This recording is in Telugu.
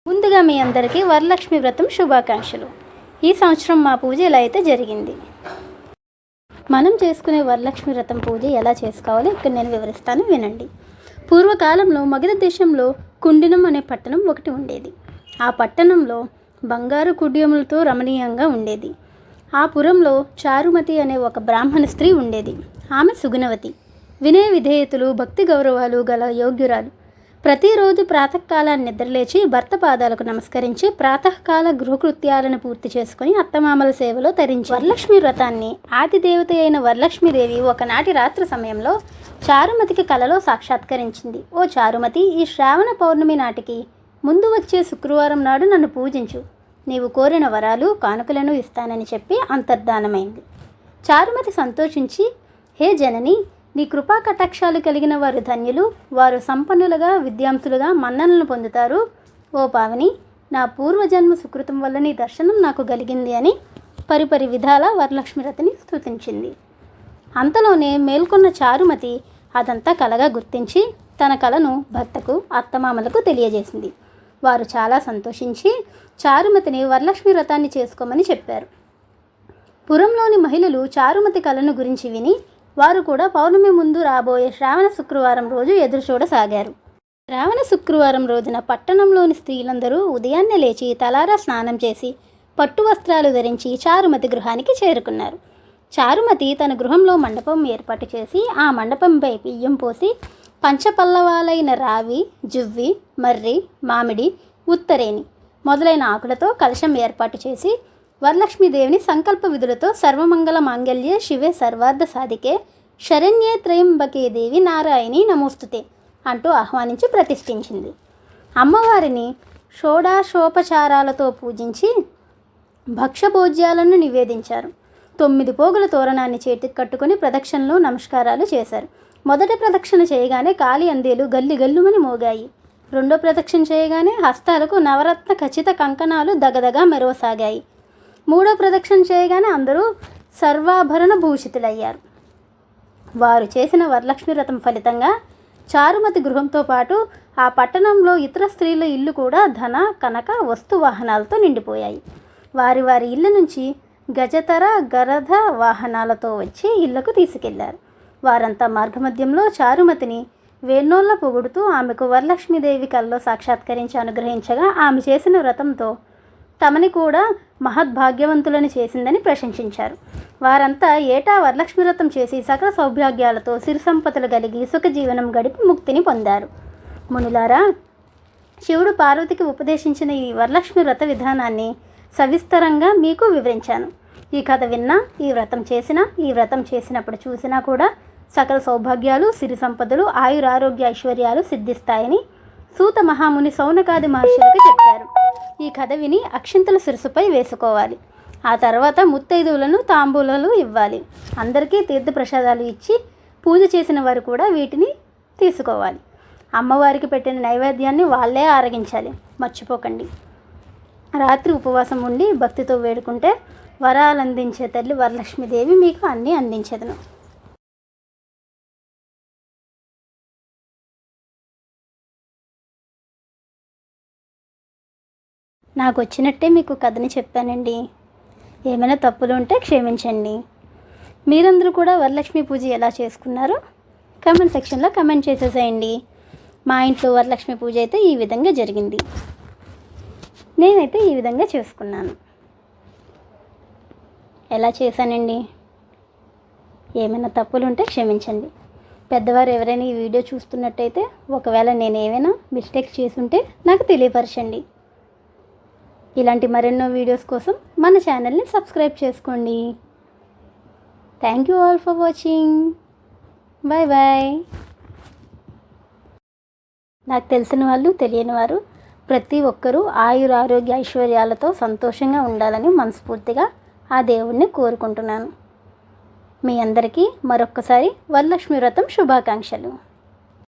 ముందుగా మీ అందరికీ వరలక్ష్మి వ్రతం శుభాకాంక్షలు. ఈ సంవత్సరం మా పూజ ఎలా అయితే జరిగింది. మనం చేసుకునే వరలక్ష్మి వ్రతం పూజ ఎలా చేసుకోవాలో ఇక్కడ నేను వివరిస్తాను, వినండి. పూర్వకాలంలో మగధ దేశంలో కుండినం అనే పట్టణం ఒకటి ఉండేది. ఆ పట్టణంలో బంగారు కుడ్యములతో రమణీయంగా ఉండేది. ఆ పురంలో చారుమతి అనే ఒక బ్రాహ్మణ స్త్రీ ఉండేది. ఆమె సుగుణవతి, వినయ విధేయతలు, భక్తి గౌరవాలు గల యోగ్యురాలు. ప్రతిరోజు ప్రాతకాలాన్ని నిద్రలేచి భర్త పాదాలకు నమస్కరించి ప్రాతకాల గృహకృత్యాలను పూర్తి చేసుకుని అత్తమామల సేవలో తరించి వరలక్ష్మి వ్రతాన్ని ఆదిదేవత అయిన వరలక్ష్మీదేవి ఒకనాటి రాత్రి సమయంలో చారుమతికి కలలో సాక్షాత్కరించింది. ఓ చారుమతి, ఈ శ్రావణ పౌర్ణమి నాటికి ముందు వచ్చే శుక్రవారం నాడు నన్ను పూజించు. నీవు కోరిన వరాలు కానుకలను ఇస్తానని చెప్పి అంతర్ధానమైంది. చారుమతి సంతోషించి, హే జనని, నీ కృపా కటాక్షాలు కలిగిన వారు ధన్యులు, వారు సంపన్నులుగా విద్యాంసులుగా మన్ననలను పొందుతారు. ఓ పావని, నా పూర్వజన్మ సుకృతం వల్ల నీ దర్శనం నాకు కలిగింది అని పరిపరి విధాల వరలక్ష్మి వ్రతని స్తుతించింది. అంతలోనే మేల్కొన్న చారుమతి అదంతా కలగా గుర్తించి తన కలను భర్తకు అత్తమామలకు తెలియజేసింది. వారు చాలా సంతోషించి చారుమతిని వరలక్ష్మి వ్రతాన్ని చేసుకోమని చెప్పారు. పురంలోని మహిళలు చారుమతి కలను గురించి విని వారు కూడా పౌర్ణమి ముందు రాబోయే శ్రావణ శుక్రవారం రోజు ఎదురు చూడసాగారు. శ్రావణ శుక్రవారం రోజున పట్టణంలోని స్త్రీలందరూ ఉదయాన్నే లేచి తలారా స్నానం చేసి పట్టు వస్త్రాలు ధరించి చారుమతి గృహానికి చేరుకున్నారు. చారుమతి తన గృహంలో మండపం ఏర్పాటు చేసి ఆ మండపంపై బియ్యం పోసి పంచపల్లవాలైన రావి, జువ్వి, మర్రి, మామిడి, ఉత్తరేణి మొదలైన ఆకులతో కలశం ఏర్పాటు చేసి వరలక్ష్మీదేవిని సంకల్ప విధులతో సర్వమంగళ మాంగళ్యే శివే సర్వార్థ సాధికే శరణ్యే త్రయంబకే దేవి నారాయణి నమోస్తుతే అంటూ ఆహ్వానించి ప్రతిష్ఠించింది. అమ్మవారిని షోడాశోపచారాలతో పూజించి భక్ష్యభోజ్యాలను నివేదించారు. 9 పోగుల తోరణాన్ని చేతికి కట్టుకుని ప్రదక్షిణలో నమస్కారాలు చేశారు. మొదటి ప్రదక్షిణ చేయగానే కాలి అందేలు గల్లి గల్లుమని మోగాయి. రెండో ప్రదక్షిణ చేయగానే హస్తాలకు నవరత్న ఖచ్చిత కంకణాలు దగదగా మెరవసాగాయి. మూడో ప్రదక్షిణ చేయగానే అందరూ సర్వాభరణ భూషితులయ్యారు. వారు చేసిన వరలక్ష్మి వ్రతం ఫలితంగా చారుమతి గృహంతో పాటు ఆ పట్టణంలో ఇతర స్త్రీల ఇల్లు కూడా ధన, కనక, వస్తు వాహనాలతో నిండిపోయాయి. వారి వారి ఇళ్ళ నుంచి గజతర, గరధ వాహనాలతో వచ్చి ఇళ్లకు తీసుకెళ్లారు. వారంతా మార్గమధ్యంలో చారుమతిని వేణోళ్ళ పొగుడుతూ ఆమెకు వరలక్ష్మీదేవి కల్లో సాక్షాత్కరించి అనుగ్రహించగా ఆమె చేసిన వ్రతంతో తమని కూడా మహద్భాగ్యవంతులను చేసిందని ప్రశంసించారు. వారంతా ఏటా వరలక్ష్మి వ్రతం చేసి సకల సౌభాగ్యాలతో సిరి సంపదలు కలిగి సుఖజీవనం గడిపి ముక్తిని పొందారు. మునులారా, శివుడు పార్వతికి ఉపదేశించిన ఈ వరలక్ష్మి వ్రత విధానాన్ని సవిస్తరంగా మీకు వివరించాను. ఈ కథ విన్నా, ఈ వ్రతం చేసినప్పుడు చూసినా కూడా సకల సౌభాగ్యాలు, సిరి సంపదలు, ఆయురారోగ్య ఐశ్వర్యాలు సిద్ధిస్తాయని సూత మహాముని సౌనకాది మహర్షులకు చెప్పారు. ఈ కథ విని అక్షింతల శిరసుపై వేసుకోవాలి. ఆ తర్వాత ముత్తైదువులను తాంబూలాలు ఇవ్వాలి. అందరికీ తీర్థప్రసాదాలు ఇచ్చి పూజ చేసిన వారు కూడా వీటిని తీసుకోవాలి. అమ్మవారికి పెట్టిన నైవేద్యాన్ని వాళ్ళే ఆరగించాలి, మర్చిపోకండి. రాత్రి ఉపవాసం ఉండి భక్తితో వేడుకుంటే వరాలందించే తల్లి వరలక్ష్మీదేవి మీకు అన్నీ అందించేదను. నాకు వచ్చినట్టే మీకు కథని చెప్పానండి. ఏమైనా తప్పులు ఉంటే క్షమించండి. మీరందరూ కూడా వరలక్ష్మి పూజ ఎలా చేసుకున్నారో కామెంట్ సెక్షన్లో కామెంట్ చేసేసేయండి. మా ఇంట్లో వరలక్ష్మి పూజ అయితే ఈ విధంగా జరిగింది. నేనైతే ఈ విధంగా చేసుకున్నాను. ఎలా చేశానండి? ఏమైనా తప్పులు ఉంటే క్షమించండి. పెద్దవారు ఎవరైనా ఈ వీడియో చూస్తున్నట్టయితే ఒకవేళ నేను ఏమైనా మిస్టేక్స్ చేసుంటే నాకు తెలియపరచండి. ఇలాంటి మరెన్నో వీడియోస్ కోసం మన ఛానల్ని సబ్స్క్రైబ్ చేసుకోండి. Thank you all for watching. Bye bye. నాకు తెలిసిన వాళ్ళు, తెలియని వారు ప్రతి ఒక్కరూ ఆయురారోగ్య ఐశ్వర్యాలతో సంతోషంగా ఉండాలని మనస్ఫూర్తిగా ఆ దేవుణ్ణి కోరుకుంటున్నాను. మీ అందరికీ మరొక్కసారి వరలక్ష్మి వ్రతం శుభాకాంక్షలు.